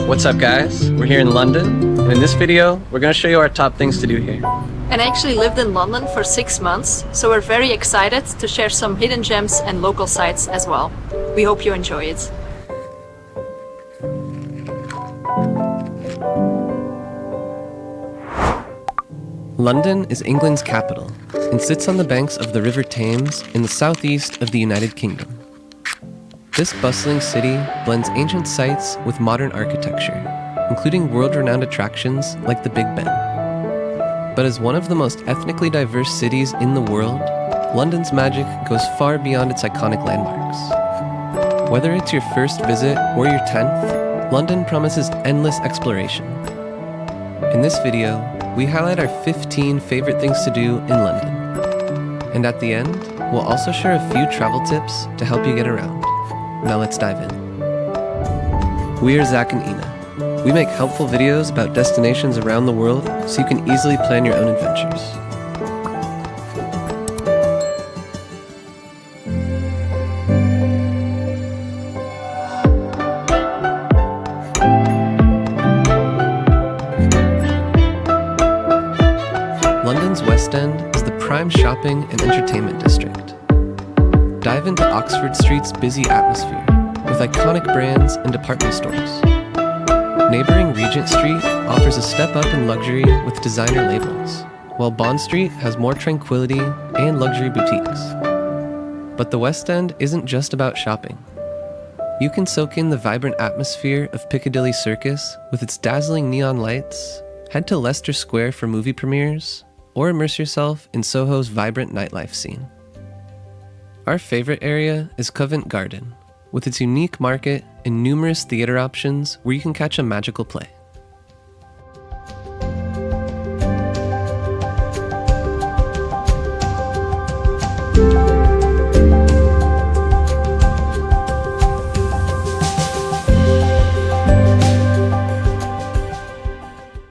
What's up guys? We're here in London, and in this video, we're gonna show you our top things to do here. And I actually lived in London for 6 months, so we're very excited to share some hidden gems and local sites as well. We hope you enjoy it. London is England's capital and sits on the banks of the River Thames in the southeast of the United Kingdom. This bustling city blends ancient sites with modern architecture, including world-renowned attractions like the Big Ben. But as one of the most ethnically diverse cities in the world, London's magic goes far beyond its iconic landmarks. Whether it's your first visit or your 10th, London promises endless exploration. In this video, we highlight our 15 favorite things to do in London. And at the end, we'll also share a few travel tips to help you get around. Now let's dive in. We are Zach and Ina. We make helpful videos about destinations around the world so you can easily plan your own adventures. London's West End is the prime shopping and entertainment district. Dive into Oxford Street's busy atmosphere with iconic brands and department stores. Neighboring Regent Street offers a step up in luxury with designer labels, while Bond Street has more tranquility and luxury boutiques. But the West End isn't just about shopping. You can soak in the vibrant atmosphere of Piccadilly Circus with its dazzling neon lights, head to Leicester Square for movie premieres, or immerse yourself in Soho's vibrant nightlife scene. Our favorite area is Covent Garden, with its unique market and numerous theater options where you can catch a magical play.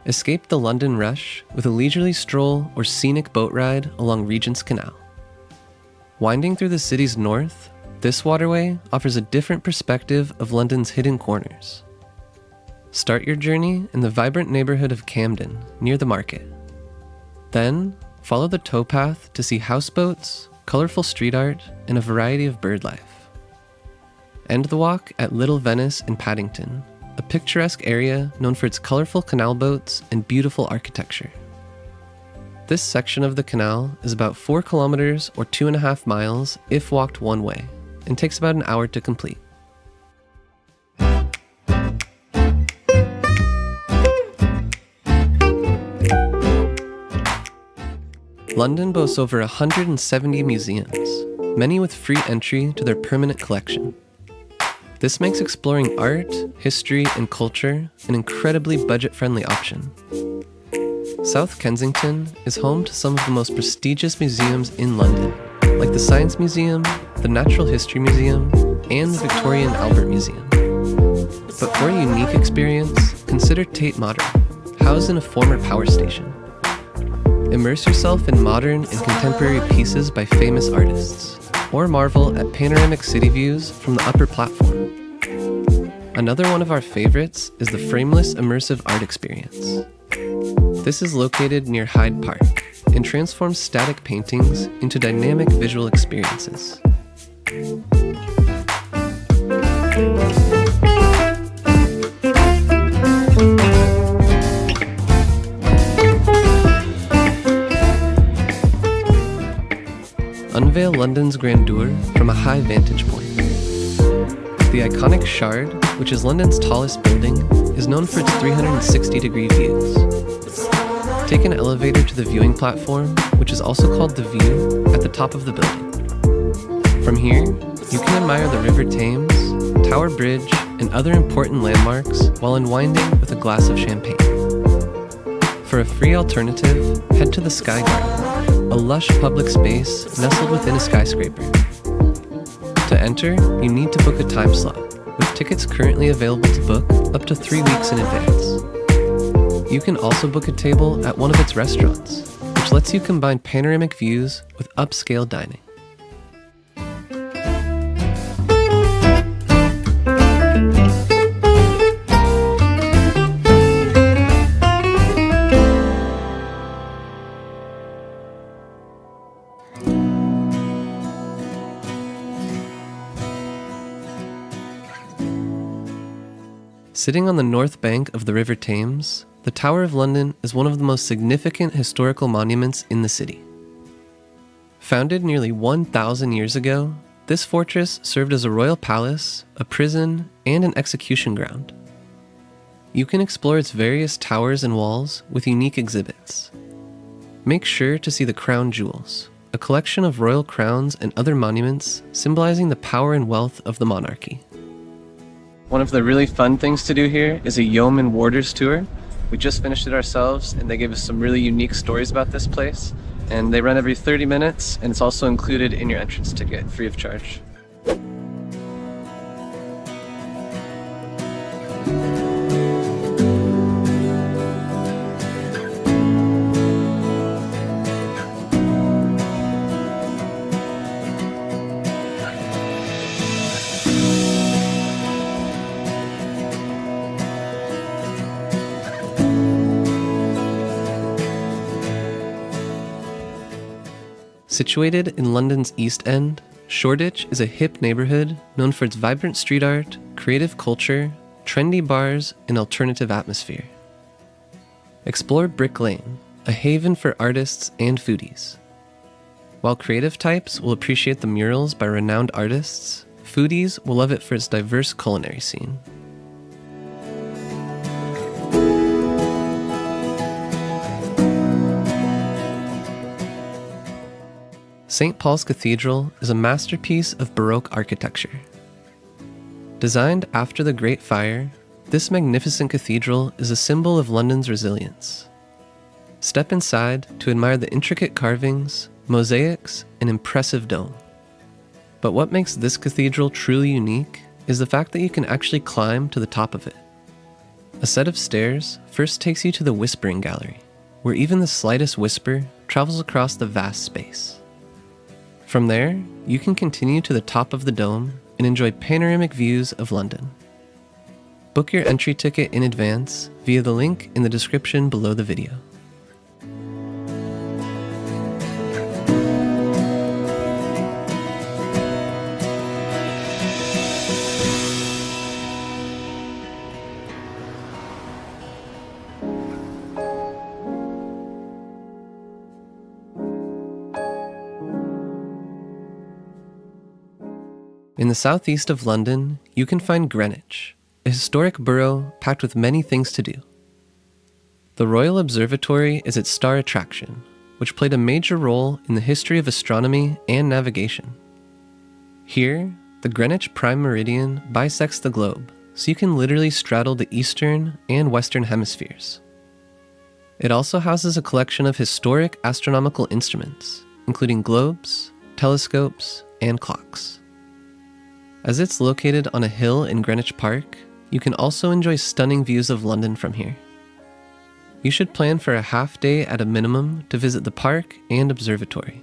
Escape the London rush with a leisurely stroll or scenic boat ride along Regent's Canal. Winding through the city's north, this waterway offers a different perspective of London's hidden corners. Start your journey in the vibrant neighborhood of Camden, near the market. Then, follow the towpath to see houseboats, colorful street art, and a variety of bird life. End the walk at Little Venice in Paddington, a picturesque area known for its colorful canal boats and beautiful architecture. This section of the canal is about 4 kilometers or 2.5 miles if walked one way, and takes about an hour to complete. London boasts over 170 museums, many with free entry to their permanent collection. This makes exploring art, history, and culture an incredibly budget-friendly option. South Kensington is home to some of the most prestigious museums in London, like the Science Museum, the Natural History Museum, and the Victoria and Albert Museum. But for a unique experience, consider Tate Modern, housed in a former power station. Immerse yourself in modern and contemporary pieces by famous artists, or marvel at panoramic city views from the upper platform. Another one of our favorites is the frameless immersive art experience. This is located near Hyde Park and transforms static paintings into dynamic visual experiences. Unveil London's grandeur from a high vantage point. The iconic Shard, which is London's tallest building, is known for its 360-degree views. Take an elevator to the viewing platform, which is also called The View, at the top of the building. From here, you can admire the River Thames, Tower Bridge, and other important landmarks while unwinding with a glass of champagne. For a free alternative, head to the Sky Garden, a lush public space nestled within a skyscraper. To enter, you need to book a time slot, with tickets currently available to book up to 3 weeks in advance. You can also book a table at one of its restaurants, which lets you combine panoramic views with upscale dining. Sitting on the north bank of the River Thames, the Tower of London is one of the most significant historical monuments in the city. Founded nearly 1,000 years ago, this fortress served as a royal palace, a prison, and an execution ground. You can explore its various towers and walls with unique exhibits. Make sure to see the crown jewels, a collection of royal crowns and other monuments symbolizing the power and wealth of the monarchy. One of the really fun things to do here is a Yeoman Warders tour. We just finished it ourselves and they gave us some really unique stories about this place. And they run every 30 minutes and it's also included in your entrance ticket, free of charge. Situated in London's East End, Shoreditch is a hip neighborhood known for its vibrant street art, creative culture, trendy bars, and alternative atmosphere. Explore Brick Lane, a haven for artists and foodies. While creative types will appreciate the murals by renowned artists, foodies will love it for its diverse culinary scene. St. Paul's Cathedral is a masterpiece of Baroque architecture. Designed after the Great Fire, this magnificent cathedral is a symbol of London's resilience. Step inside to admire the intricate carvings, mosaics, and impressive dome. But what makes this cathedral truly unique is the fact that you can actually climb to the top of it. A set of stairs first takes you to the Whispering Gallery, where even the slightest whisper travels across the vast space. From there, you can continue to the top of the dome and enjoy panoramic views of London. Book your entry ticket in advance via the link in the description below the video. In the southeast of London, you can find Greenwich, a historic borough packed with many things to do. The Royal Observatory is its star attraction, which played a major role in the history of astronomy and navigation. Here, the Greenwich Prime Meridian bisects the globe, so you can literally straddle the eastern and western hemispheres. It also houses a collection of historic astronomical instruments, including globes, telescopes, and clocks. As it's located on a hill in Greenwich Park, you can also enjoy stunning views of London from here. You should plan for a half day at a minimum to visit the park and observatory.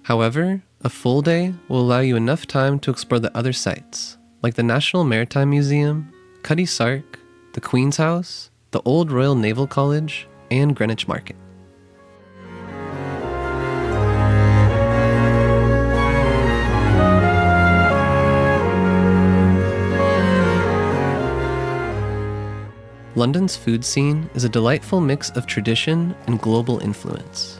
However, a full day will allow you enough time to explore the other sites, like the National Maritime Museum, Cutty Sark, the Queen's House, the Old Royal Naval College, and Greenwich Market. London's food scene is a delightful mix of tradition and global influence.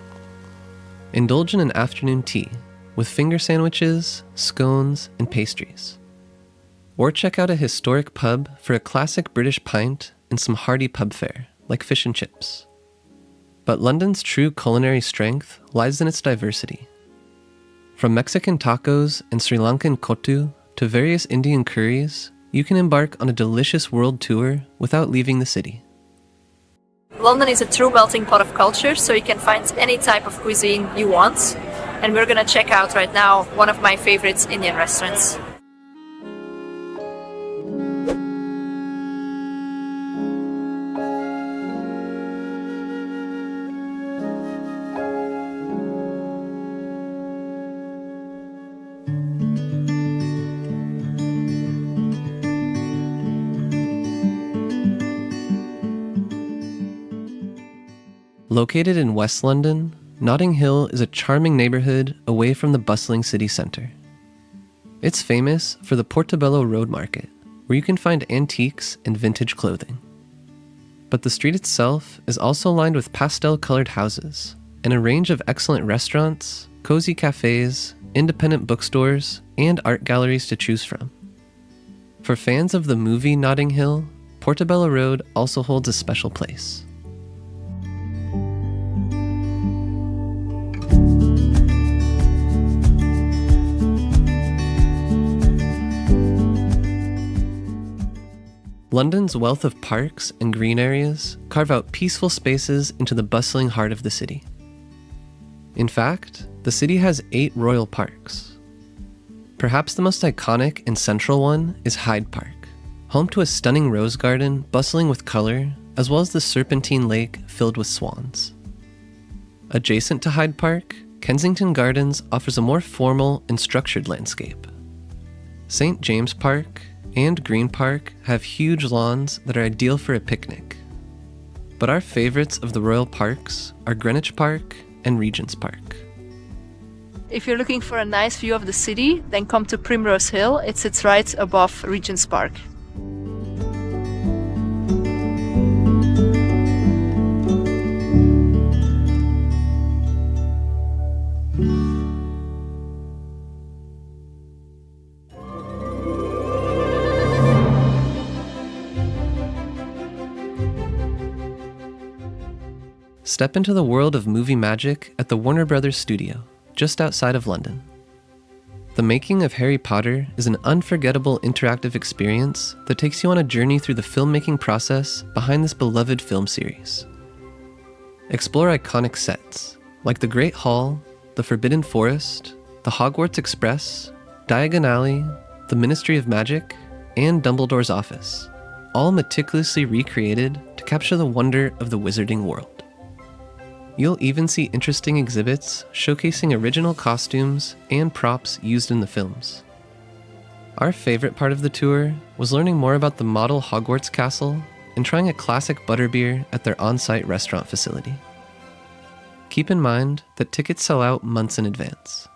Indulge in an afternoon tea with finger sandwiches, scones, and pastries. Or check out a historic pub for a classic British pint and some hearty pub fare, like fish and chips. But London's true culinary strength lies in its diversity. From Mexican tacos and Sri Lankan kottu to various Indian curries, you can embark on a delicious world tour without leaving the city. London is a true melting pot of culture, so you can find any type of cuisine you want. And we're gonna check out right now one of my favorites Indian restaurants. Located in West London, Notting Hill is a charming neighborhood away from the bustling city centre. It's famous for the Portobello Road Market, where you can find antiques and vintage clothing. But the street itself is also lined with pastel-colored houses and a range of excellent restaurants, cozy cafes, independent bookstores, and art galleries to choose from. For fans of the movie Notting Hill, Portobello Road also holds a special place. London's wealth of parks and green areas carve out peaceful spaces into the bustling heart of the city. In fact, the city has 8 royal parks. Perhaps the most iconic and central one is Hyde Park, home to a stunning rose garden bustling with color, as well as the Serpentine Lake filled with swans. Adjacent to Hyde Park, Kensington Gardens offers a more formal and structured landscape. St. James Park and Green Park have huge lawns that are ideal for a picnic. But our favorites of the royal parks are Greenwich Park and Regent's Park. If you're looking for a nice view of the city, then come to Primrose Hill. It sits right above Regent's Park. Step into the world of movie magic at the Warner Brothers studio, just outside of London. The making of Harry Potter is an unforgettable interactive experience that takes you on a journey through the filmmaking process behind this beloved film series. Explore iconic sets, like the Great Hall, the Forbidden Forest, the Hogwarts Express, Diagon Alley, the Ministry of Magic, and Dumbledore's office, all meticulously recreated to capture the wonder of the wizarding world. You'll even see interesting exhibits showcasing original costumes and props used in the films. Our favorite part of the tour was learning more about the model Hogwarts castle and trying a classic butterbeer at their on-site restaurant facility. Keep in mind that tickets sell out months in advance.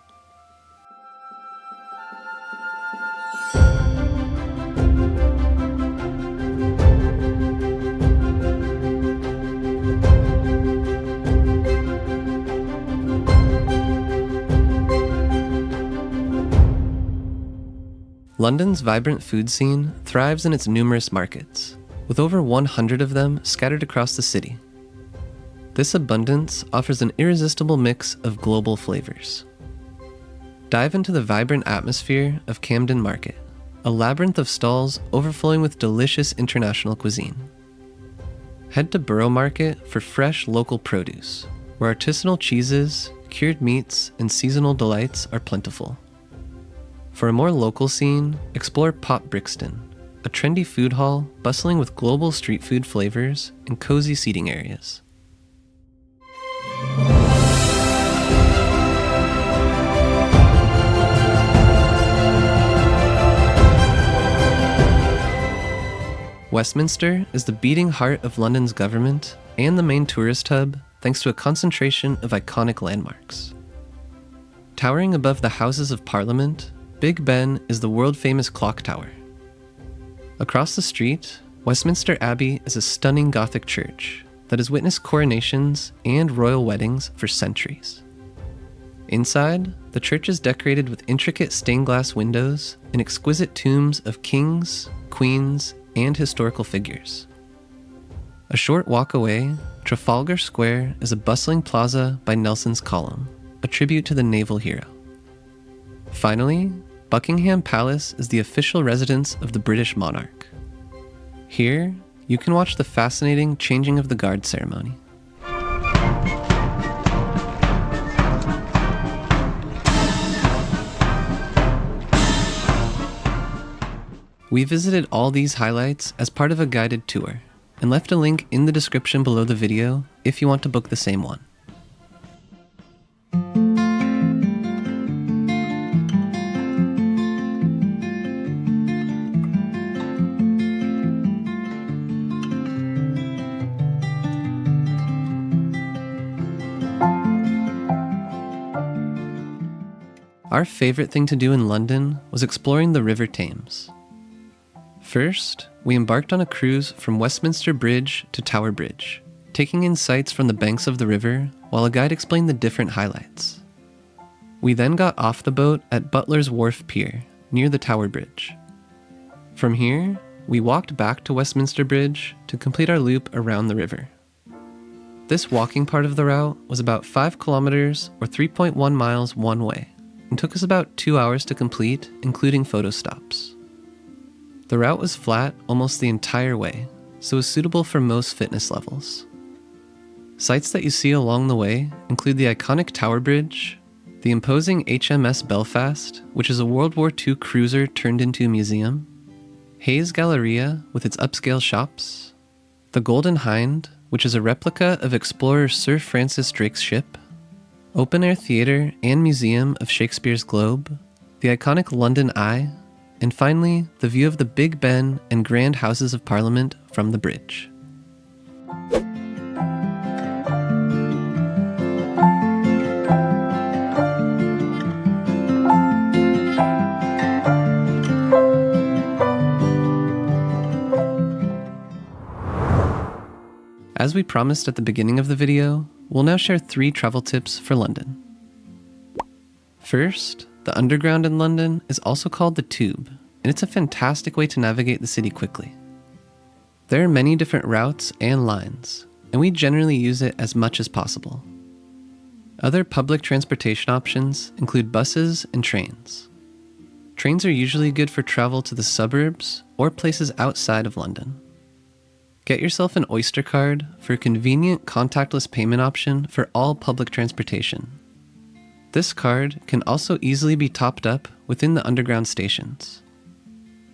London's vibrant food scene thrives in its numerous markets, with over 100 of them scattered across the city. This abundance offers an irresistible mix of global flavors. Dive into the vibrant atmosphere of Camden Market, a labyrinth of stalls overflowing with delicious international cuisine. Head to Borough Market for fresh local produce, where artisanal cheeses, cured meats, and seasonal delights are plentiful. For a more local scene, explore Pop Brixton, a trendy food hall bustling with global street food flavors and cozy seating areas. Westminster is the beating heart of London's government and the main tourist hub thanks to a concentration of iconic landmarks. Towering above the Houses of Parliament, Big Ben is the world-famous clock tower. Across the street, Westminster Abbey is a stunning Gothic church that has witnessed coronations and royal weddings for centuries. Inside, the church is decorated with intricate stained glass windows and exquisite tombs of kings, queens, and historical figures. A short walk away, Trafalgar Square is a bustling plaza by Nelson's Column, a tribute to the naval hero. Finally, Buckingham Palace is the official residence of the British monarch. Here, you can watch the fascinating changing of the guard ceremony. We visited all these highlights as part of a guided tour, and left a link in the description below the video if you want to book the same one. Our favorite thing to do in London was exploring the River Thames. First, we embarked on a cruise from Westminster Bridge to Tower Bridge, taking in sights from the banks of the river while a guide explained the different highlights. We then got off the boat at Butler's Wharf Pier, near the Tower Bridge. From here, we walked back to Westminster Bridge to complete our loop around the river. This walking part of the route was about 5 kilometers or 3.1 miles one way, and took us about 2 hours to complete, including photo stops. The route was flat almost the entire way, so was suitable for most fitness levels. Sights that you see along the way include the iconic Tower Bridge, the imposing HMS Belfast, which is a World War II cruiser turned into a museum, Hayes Galleria with its upscale shops, the Golden Hind, which is a replica of explorer Sir Francis Drake's ship, open-air theatre and museum of Shakespeare's Globe, the iconic London Eye, and finally, the view of the Big Ben and Grand Houses of Parliament from the bridge. As we promised at the beginning of the video, we'll now share 3 travel tips for London. First, the Underground in London is also called the Tube, and it's a fantastic way to navigate the city quickly. There are many different routes and lines, and we generally use it as much as possible. Other public transportation options include buses and trains. Trains are usually good for travel to the suburbs or places outside of London. Get yourself an Oyster card for a convenient contactless payment option for all public transportation. This card can also easily be topped up within the underground stations.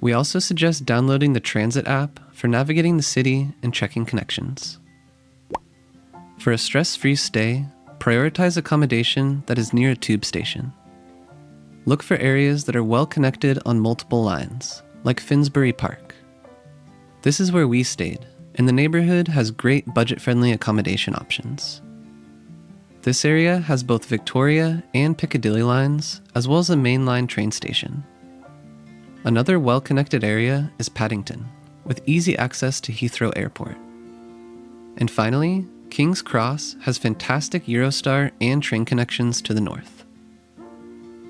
We also suggest downloading the Transit app for navigating the city and checking connections. For a stress-free stay, prioritize accommodation that is near a tube station. Look for areas that are well connected on multiple lines, like Finsbury Park. This is where we stayed, and the neighborhood has great budget-friendly accommodation options. This area has both Victoria and Piccadilly lines, as well as a mainline train station. Another well-connected area is Paddington, with easy access to Heathrow Airport. And finally, King's Cross has fantastic Eurostar and train connections to the north.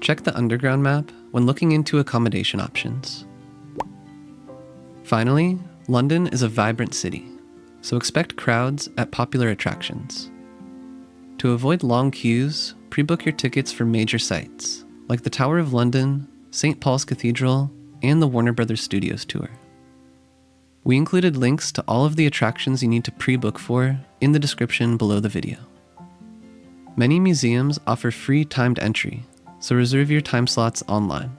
Check the Underground map when looking into accommodation options. Finally, London is a vibrant city, so expect crowds at popular attractions. To avoid long queues, pre-book your tickets for major sites, like the Tower of London, St. Paul's Cathedral, and the Warner Brothers Studios tour. We included links to all of the attractions you need to pre-book for in the description below the video. Many museums offer free timed entry, so reserve your time slots online.